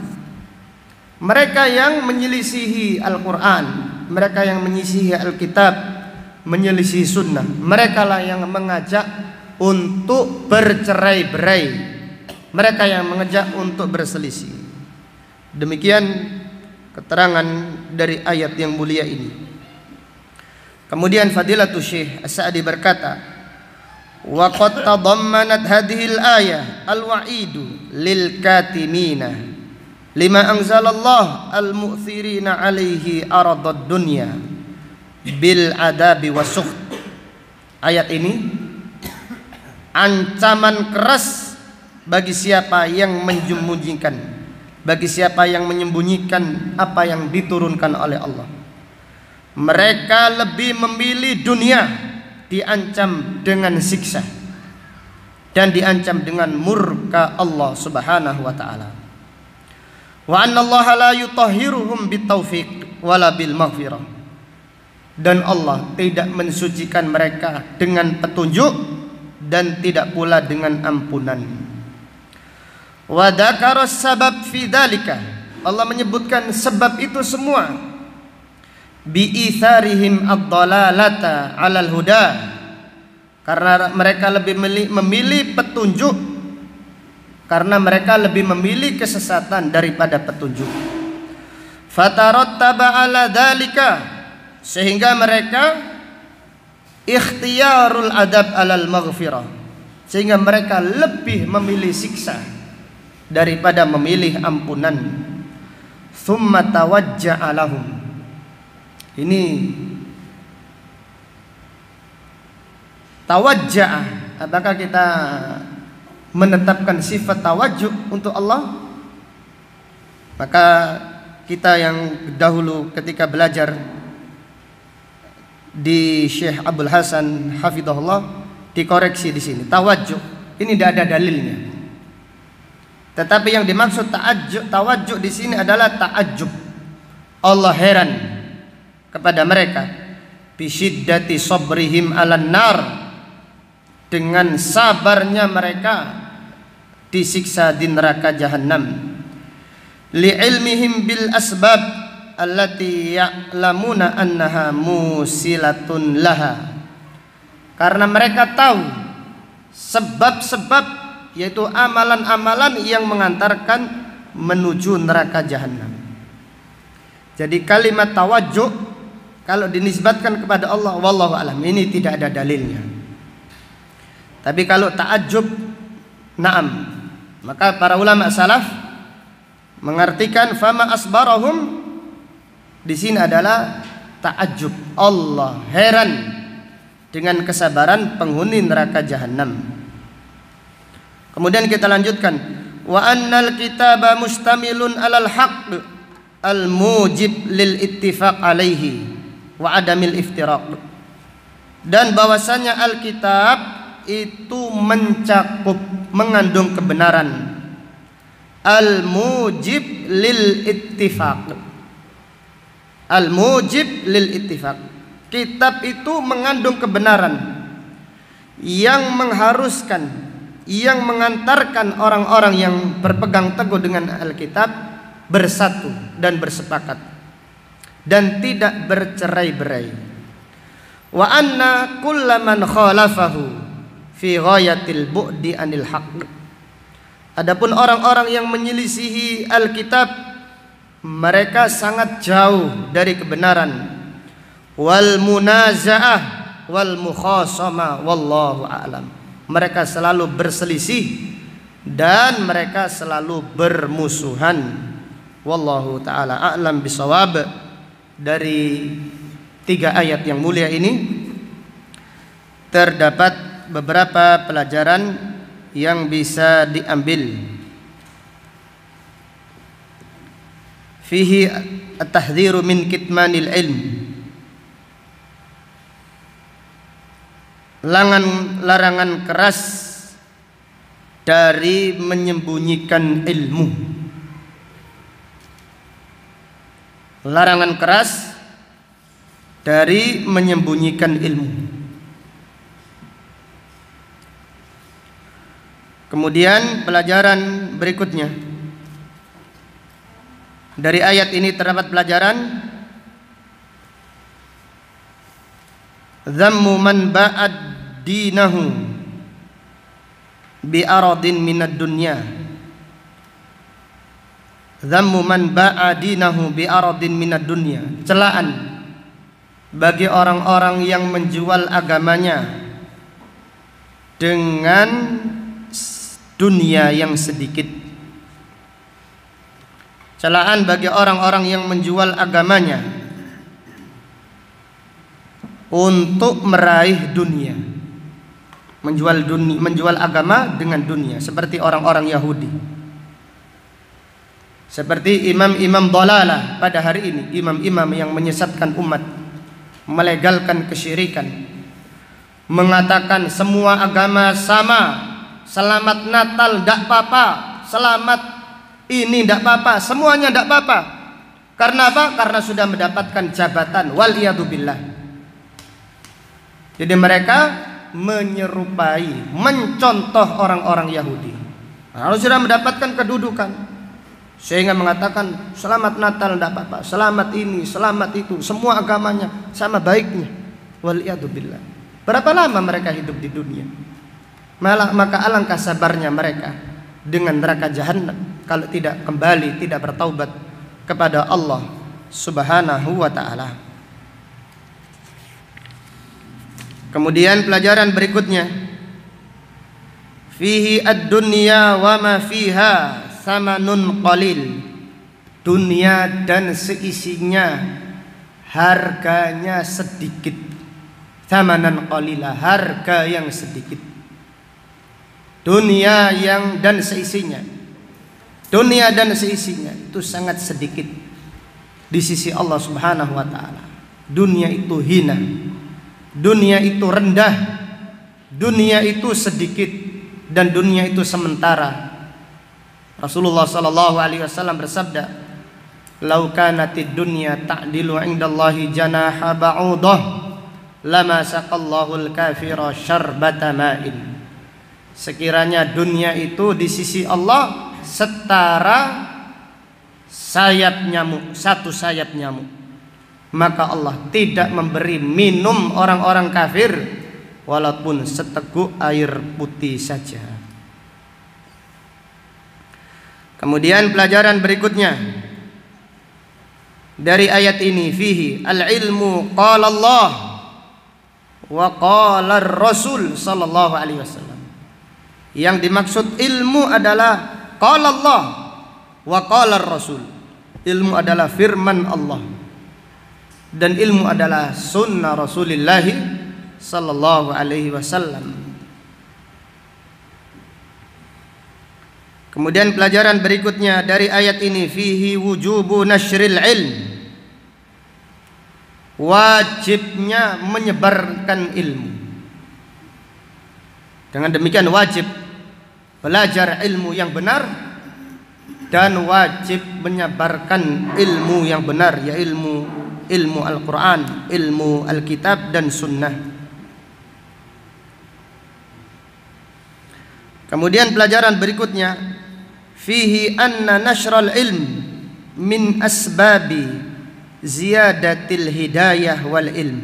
Mereka yang menyelisihi Al-Quran, mereka yang menyelisihi Alkitab, menyelisihi sunnah, mereka lah yang mengajak untuk bercerai-berai, mereka yang mengajak untuk berselisih. Demikian keterangan dari ayat yang mulia ini. Kemudian Fadilatul Syekh As-Sa'di berkata, wa qad tadammanat hadhihi al-ayah al-wa'idu lil katimina lima anzalallah al-mu'thirina alaihi aradad dunya bil adabi wasukht. Ayat ini ancaman keras bagi siapa yang menyembunyikan, bagi siapa yang menyembunyikan apa yang diturunkan oleh Allah. Mereka lebih memilih dunia, diancam dengan siksa dan diancam dengan murka Allah Subhanahu wa taala. Wa anna Allah la yutahhiruhum bitaufiq wala bil maghfirah. Dan Allah tidak mensucikan mereka dengan petunjuk dan tidak pula dengan ampunan. Wa dzakara sabab fi dzalika. Allah menyebutkan sebab itu semua. Bi'itharihim ad-dhalalata 'alal huda. Karena mereka lebih memilih petunjuk, karena mereka lebih memilih kesesatan daripada petunjuk. Fatarattaba 'ala dzalika, sehingga mereka ikhtiyarul adab 'alal maghfirah, sehingga mereka lebih memilih siksa daripada memilih ampunan. Tsumma tawajja'a lahum. Ini tawajja'a, apakah kita menetapkan sifat tawajjuh untuk Allah? Maka kita yang dahulu ketika belajar di Syekh Abdul Hasan hafizahullah dikoreksi di sini. Tawajjuh ini tidak ada dalilnya. Tetapi yang dimaksud tawajjuh di sini adalah ta'ajjub. Allah heran kepada mereka bisyiddati sabrihim 'alan nar, dengan sabarnya mereka disiksa di neraka jahanam. Li'ilmihim bil asbab allati ya'lamuna annaha musilatun laha, karena mereka tahu sebab-sebab, yaitu amalan-amalan yang mengantarkan menuju neraka jahanam. Jadi kalimat tawajjuh kalau dinisbatkan kepada Allah, wallahu alam, ini tidak ada dalilnya. Tapi kalau ta'ajjub, na'am, maka para ulama salaf mengartikan fama asbarahum di sini adalah ta'ajjub. Allah heran dengan kesabaran penghuni neraka jahanam. Kemudian kita lanjutkan, wa annal kitaba mustamilun alal haqq al mujib lil ittifaq alaihi wa adamil iftiraq. Dan bahwasanya Alkitab itu mencakup, mengandung kebenaran, al mujib lil ittifaq, al mujib lil ittifaq. Kitab itu mengandung kebenaran yang mengharuskan, yang mengantarkan orang-orang yang berpegang teguh dengan Alkitab bersatu dan bersepakat dan tidak bercerai-berai. Wa anna kullaman khalafahu fi ghayatil bu'di anil haqq. Adapun orang-orang yang menyelisihi Alkitab, mereka sangat jauh dari kebenaran. Wal munaza'ah wal mukhasama wallahu a'lam. Mereka selalu berselisih dan mereka selalu bermusuhan. Wallahu ta'ala a'lam bisawab. Dari 3 ayat yang mulia ini terdapat beberapa pelajaran yang bisa diambil. Fihi at-tahdhiru min kitmanil ilm. Larangan keras dari menyembunyikan ilmu. Larangan keras dari menyembunyikan ilmu. Kemudian pelajaran berikutnya, dari ayat ini terdapat pelajaran dzammu man ba'ad dinahu bi aradin minad dunya. Dzammu man ba'a dinahu bi aradin minad dunya. Celaan bagi orang-orang yang menjual agamanya dengan dunia yang sedikit. Celaan bagi orang-orang yang menjual agamanya untuk meraih dunia, menjual agama dengan dunia, seperti orang-orang Yahudi, seperti imam-imam dhalalah pada hari ini, imam-imam yang menyesatkan umat, melegalkan kesyirikan, mengatakan semua agama sama, selamat Natal ndak apa-apa, selamat ini ndak apa-apa, semuanya ndak apa-apa. Karena apa? Karena sudah mendapatkan jabatan, waliyadzubillah. Jadi mereka menyerupai, mencontoh orang-orang Yahudi. Lalu sudah mendapatkan kedudukan, sehingga mengatakan selamat Natal ndak apa-apa, selamat ini, selamat itu, semua agamanya sama baiknya. Waliyadzubillah. Berapa lama mereka hidup di dunia? Maka alangkah sabarnya mereka dengan neraka jahanam kalau tidak kembali, tidak bertaubat kepada Allah Subhanahu wa ta'ala. Kemudian pelajaran berikutnya, fihi ad-dunya wa ma fiha samanun qalil. Dunia dan seisinya harganya sedikit. Samanan qalila, harga yang sedikit. Dunia dan seisinya, dunia dan seisinya itu sangat sedikit di sisi Allah Subhanahu wa ta'ala. Dunia itu hina, dunia itu rendah, dunia itu sedikit, dan dunia itu sementara. Rasulullah sallallahu alaihi wasallam bersabda, "Lau kanatid dunya ta'dilu 'indallahi janaha ba'udah, lama saqallahu al-kafira syarbata ma'in." Sekiranya dunia itu di sisi Allah setara sayap nyamuk, satu sayap nyamuk, maka Allah tidak memberi minum orang-orang kafir walaupun seteguk air putih saja. Kemudian pelajaran berikutnya dari ayat ini, fihi al-ilmu qala Allah wa qala ar-rasul sallallahu alaihi wasallam. Yang dimaksud ilmu adalah qala Allah wa qala ar-rasul. Ilmu adalah firman Allah dan ilmu adalah sunnah Rasulullah sallallahu alaihi wasallam. Kemudian pelajaran berikutnya dari ayat ini, fihi wujubu nashril ilm. Wajibnya menyebarkan ilmu. Dengan demikian wajib belajar ilmu yang benar dan wajib menyebarkan ilmu yang benar, ya ilmu Al-Quran, ilmu Alkitab dan Sunnah. Kemudian pelajaran berikutnya, fihi anna nashral ilm min asbabi ziyadatil hidayah wal ilm.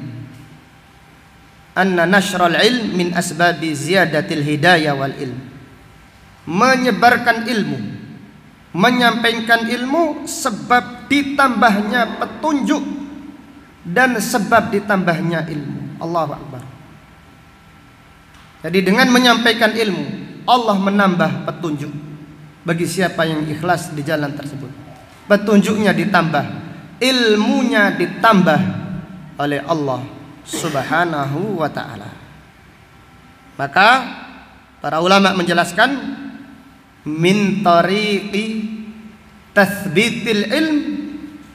Anna nashral ilm min asbabi ziyadatil hidayah wal ilm. Menyebarkan ilmu, menyampaikan ilmu sebab ditambahnya petunjuk dan sebab ditambahnya ilmu. Allahu Akbar. Jadi dengan menyampaikan ilmu, Allah menambah petunjuk bagi siapa yang ikhlas di jalan tersebut. Petunjuknya ditambah, ilmunya ditambah oleh Allah Subhanahu wa ta'ala. Maka para ulama menjelaskan, min tariqi tathbitil ilm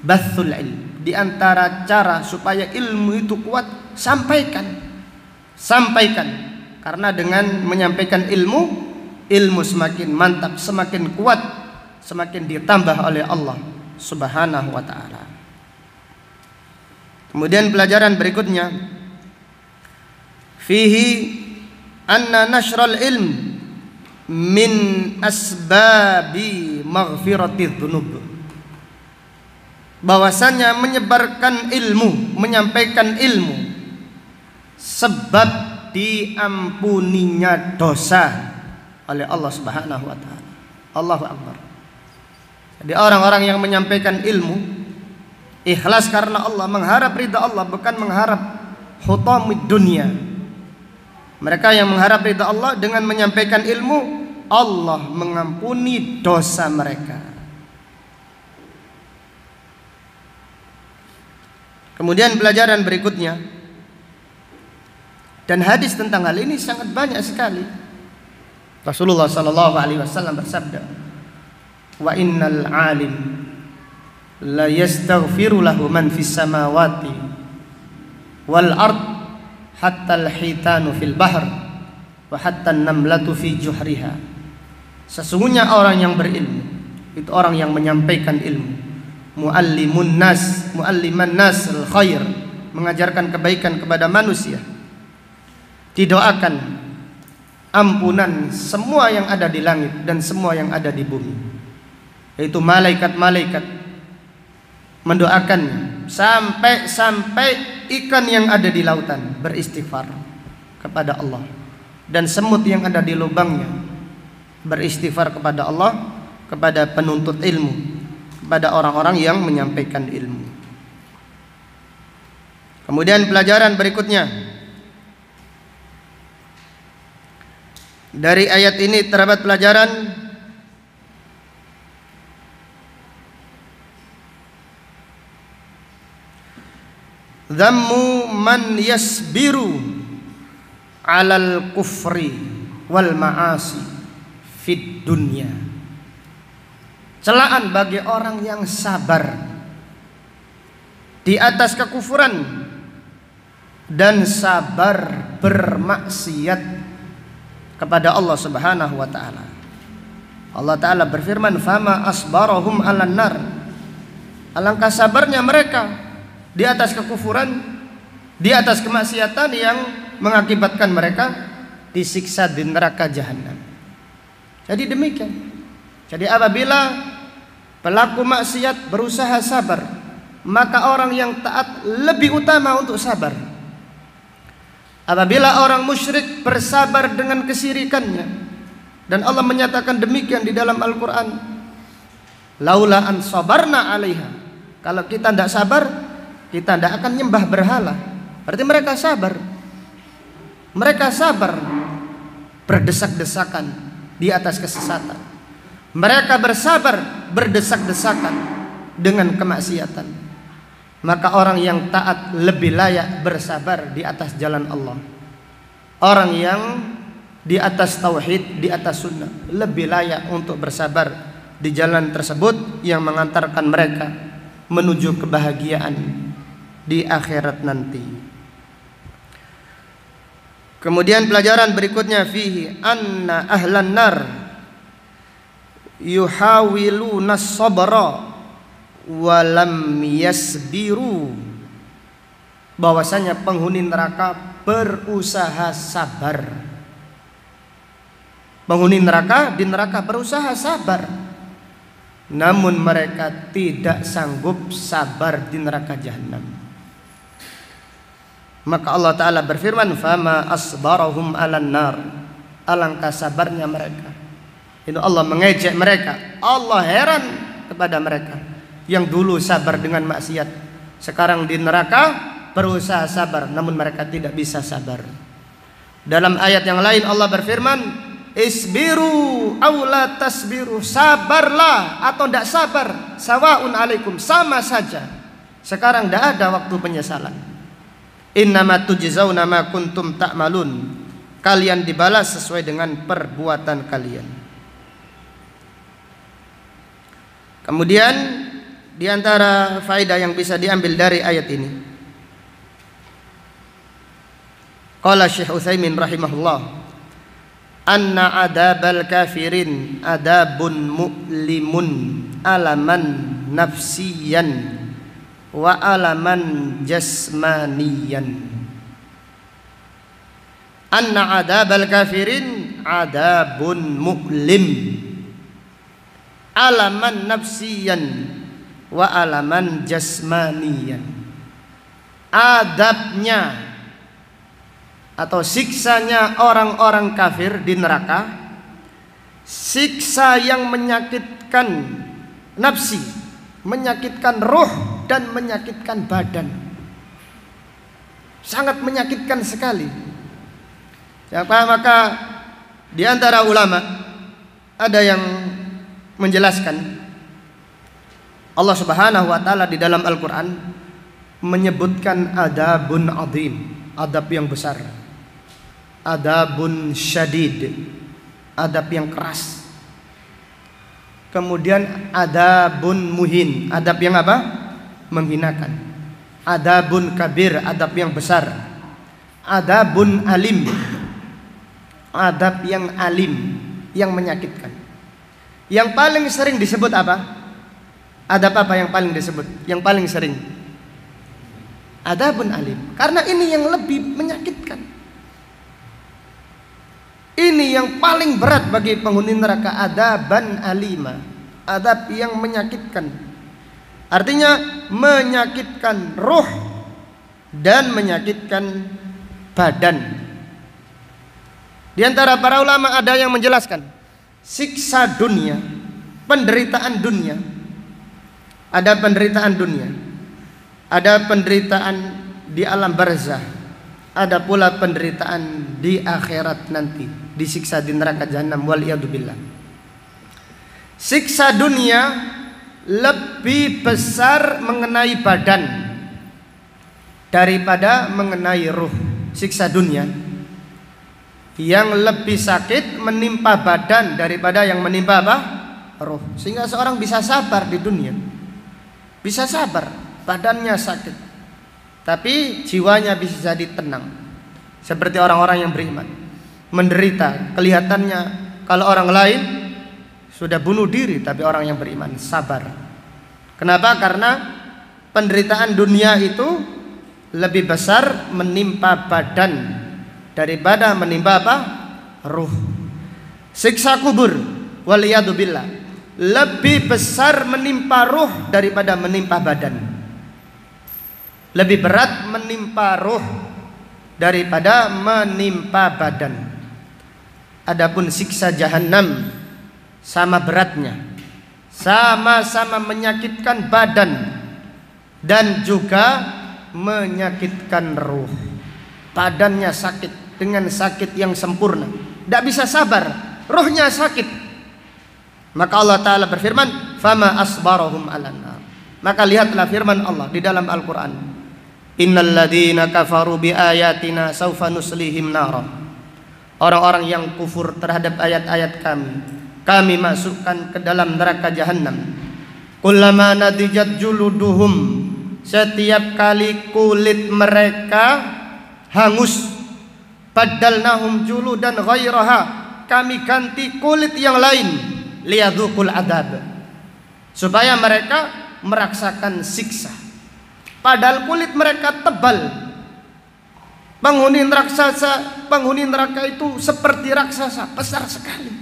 bathul ilm. Di antara cara supaya ilmu itu kuat, sampaikan. Karena dengan menyampaikan ilmu, ilmu semakin mantap, semakin kuat, semakin ditambah oleh Allah Subhanahu wa ta'ala. Kemudian pelajaran berikutnya, fihi anna nashral ilm min asbabi maghfiratidz dzunub. Bahwasannya menyebarkan ilmu, menyampaikan ilmu sebab diampuninya dosa oleh Allah Subhanahu wa ta'ala. Allahu Akbar. Jadi orang-orang yang menyampaikan ilmu ikhlas karena Allah, mengharap ridha Allah, bukan mengharap hutamid dunia. Mereka yang mengharap ridha Allah dengan menyampaikan ilmu, Allah mengampuni dosa mereka. Kemudian pelajaran berikutnya, dan hadis tentang hal ini sangat banyak sekali. Rasulullah sallallahu alaihi wasallam bersabda, "Wa innal alim la yastaghfiru lahu man fis samawati wal ard hatta al-hitanu fil bahr wa hatta an-namlatu fi juhriha." Sesungguhnya orang yang berilmu itu orang yang menyampaikan ilmu, mualliman nas al-khair, mengajarkan kebaikan kepada manusia, didoakan ampunan semua yang ada di langit dan semua yang ada di bumi, yaitu malaikat-malaikat mendoakannya, sampai ikan yang ada di lautan beristighfar kepada Allah, dan semut yang ada di lubangnya beristighfar kepada Allah, kepada penuntut ilmu, kepada orang-orang yang menyampaikan ilmu. Kemudian pelajaran berikutnya, dari ayat ini terdapat pelajaran dzammu man yasbiru alal kufri wal ma'asi fid dunya. Celaan bagi orang yang sabar di atas kekufuran dan sabar bermaksiat kepada Allah Subhanahu wa ta'ala. Allah ta'ala berfirman, "Fama asbarahum 'alan nar." Alangkah sabarnya mereka di atas kekufuran, di atas kemaksiatan yang mengakibatkan mereka disiksa di neraka jahanam. Jadi demikian. Jadi apabila pelaku maksiat berusaha sabar, maka orang yang taat lebih utama untuk sabar. Apabila orang musyrik bersabar dengan kesyirikannya, dan Allah menyatakan demikian di dalam Al-Quran, laula an sabarna 'alaiha, kalau kita tidak sabar, kita tidak akan nyembah berhala. Berarti mereka sabar. Mereka sabar berdesak-desakan di atas kesesatan. Mereka bersabar berdesak-desakan dengan kemaksiatan. Maka orang yang taat lebih layak bersabar di atas jalan Allah. Orang yang di atas tauhid, di atas sunnah, lebih layak untuk bersabar di jalan tersebut yang mengantarkan mereka menuju kebahagiaan di akhirat nanti. Kemudian pelajaran berikutnya, fihi anna ahlan nar yuhawiluna sabra walam yasbiru. Bahwasanya penghuni neraka berusaha sabar. Penghuni neraka di neraka berusaha sabar, namun mereka tidak sanggup sabar di neraka jahanam. Maka Allah Ta'ala berfirman, "Fama asbarahum 'alan nar." Alangkah sabarnya mereka. Itu Allah mengejek mereka. Allah heran kepada mereka yang dulu sabar dengan maksiat, sekarang di neraka berusaha sabar, namun mereka tidak bisa sabar. Dalam ayat yang lain Allah berfirman, "Isbiru aw la tasbiru." Sabarlah atau tidak sabar, sawaun alaikum, sama saja. Sekarang tidak ada waktu penyesalan. Innama tujzauna ma kuntum ta'malun. Kalian dibalas sesuai dengan perbuatan kalian. Kemudian di antara faedah yang bisa diambil dari ayat ini, qala Syekh Utsaimin rahimahullah, anna adabal kafirin adabun mu'limun alaman nafsiyan wa alaman jasmaniyan. Anna adabal kafirin adabun mu'lim alaman nafsiyan wa alaman jasmaniyan. Adabnya atau siksanya orang-orang kafir di neraka, siksa yang menyakitkan nafsi, menyakitkan ruh dan menyakitkan badan. Sangat menyakitkan sekali. Maka di antara ulama ada yang menjelaskan Allah Subhanahu wa taala di dalam Al-Qur'an menyebutkan adabun azim, adab yang besar. Adabun syadid, adab yang keras. Kemudian adabun muhin, adab yang apa? Menghinakan. Adabun kabir, adab yang besar. Adabun alim, adab yang alim, yang menyakitkan. Yang paling sering disebut apa? Adab apa yang paling disebut? Yang paling sering adabun alim, karena ini yang lebih menyakitkan. Ini yang paling berat bagi penghuni neraka, adaban alima, adab yang menyakitkan. Artinya menyakitkan ruh dan menyakitkan badan. Di antara para ulama ada yang menjelaskan siksa dunia, penderitaan dunia. Ada penderitaan dunia, ada penderitaan di alam barzah, ada pula penderitaan di akhirat nanti, disiksa di neraka jahanam, waliyadzubillah. Siksa dunia lebih besar mengenai badan daripada mengenai ruh. Siksa dunia yang lebih sakit menimpa badan daripada yang menimpa apa? Ruh. Sehingga seorang bisa sabar di dunia, bisa sabar, badannya sakit, tapi jiwanya bisa jadi tenang. Seperti orang-orang yang beriman, menderita, kelihatannya kalau orang lain sudah bunuh diri, tapi orang yang beriman sabar. Kenapa? Karena penderitaan dunia itu lebih besar menimpa badan daripada menimpa apa? Ruh. Siksa kubur, waliyadzubillah, lebih besar menimpa ruh daripada menimpa badan. Lebih berat menimpa ruh daripada menimpa badan. Adapun siksa jahanam sama beratnya, sama-sama menyakitkan badan dan juga menyakitkan ruh. Badannya sakit dengan sakit yang sempurna, tidak bisa sabar, ruhnya sakit. Maka Allah Ta'ala berfirman, fama asbarahum alan nar. Maka lihatlah firman Allah di dalam Al-Quran, innal ladzina kafaru bi ayatina saufa nuslihim nara. Orang-orang yang kufur terhadap ayat-ayat kami masukkan ke dalam neraka jahanam. Kullama nadijat juluduhum, setiap kali kulit mereka hangus, badalnahum juludan ghairaha, kami ganti kulit yang lain, liyadzukul adab, supaya mereka merasakan siksa. Padahal kulit mereka tebal. Penghuni neraka itu seperti raksasa, besar sekali.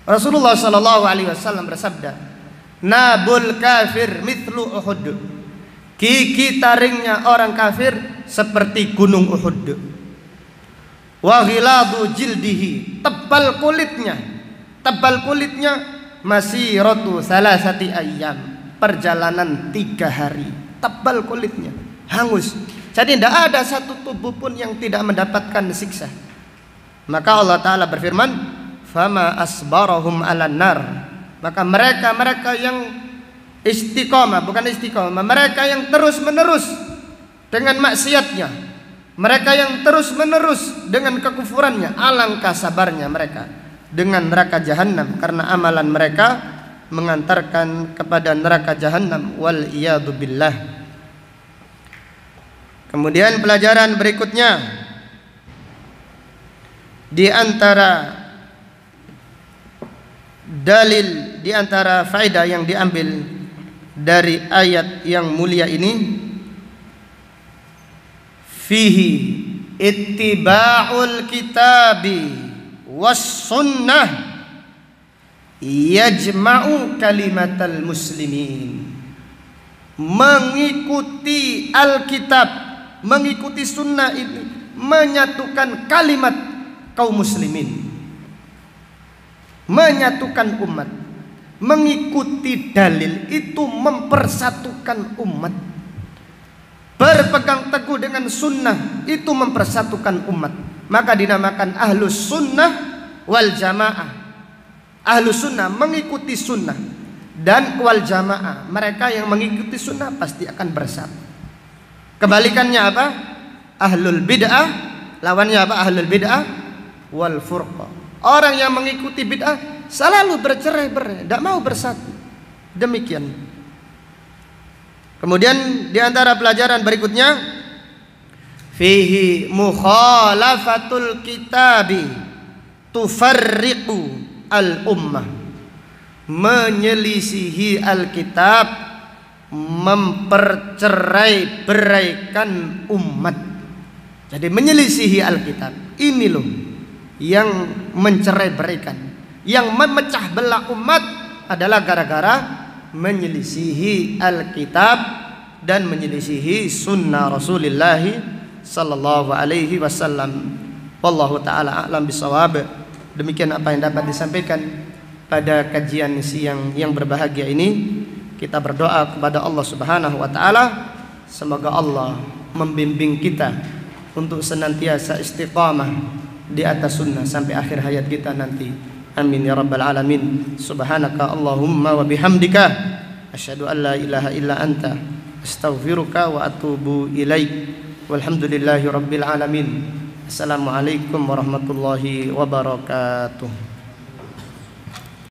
Rasulullah sallallahu alaihi wasallam bersabda, nabul kafir mithlu Uhud. Gigi taringnya orang kafir seperti gunung Uhud. Wa ghiladu jildihi, tebal kulitnya masiratu salasati ayyam, perjalanan 3 hari. Tebal kulitnya, hangus. Jadi tidak ada satu tubuh pun yang tidak mendapatkan siksa. Maka Allah Ta'ala berfirman, fama asbarahum alan nar. Maka mereka yang istiqomah, bukan istiqomah, mereka yang terus menerus dengan maksiatnya, mereka yang terus menerus dengan kekufurannya, alangkah sabarnya mereka dengan neraka jahanam, karena amalan mereka mengantarkan kepada neraka jahanam, wal iyadu billah. Kemudian pelajaran berikutnya, Di antara dalil, di antara faedah yang diambil dari ayat yang mulia ini, fihi ittiba'ul kitabi was sunnah yajma'u kalimatal muslimin. Mengikuti Alkitab, mengikuti sunnah ini menyatukan kalimat kaum muslimin, menyatukan umat. Mengikuti dalil itu mempersatukan umat. Berpegang teguh dengan sunnah itu mempersatukan umat. Maka dinamakan ahlus sunnah wal jamaah. Ahlus sunnah mengikuti sunnah, dan wal jamaah, mereka yang mengikuti sunnah pasti akan bersatu. Kebalikannya apa? Ahlul bid'ah, lawannya apa? Ahlul bid'ah wal furqah. Orang yang mengikuti bid'ah selalu bercerai-berai, tidak mau bersatu. Demikian. Kemudian di antara pelajaran berikutnya, fihi mukhalafatul kitabi tufarriqu al ummah. Menyelisihi Alkitab mempercerai beraikan umat. Jadi menyelisihi Alkitab ini loh yang mencerai beraikan, yang memecah belah umat adalah gara-gara menyelisihi Alkitab dan menyelisihi sunnah Rasulullah sallallahu alaihi wasallam. Wallahu taala a'lam bisawab. Demikian apa yang dapat disampaikan pada kajian siang yang berbahagia ini. Kita berdoa kepada Allah Subhanahu wa taala, semoga Allah membimbing kita untuk senantiasa istiqamah di atas sunnah sampai akhir hayat kita nanti. Amin ya rabbal alamin. Subhanaka Allahumma wa bihamdika asyhadu an la ilaha illa anta astaghfiruka wa atubu ilaik. Walhamdulillahi rabbil alamin. Assalamualaikum warahmatullahi wabarakatuh.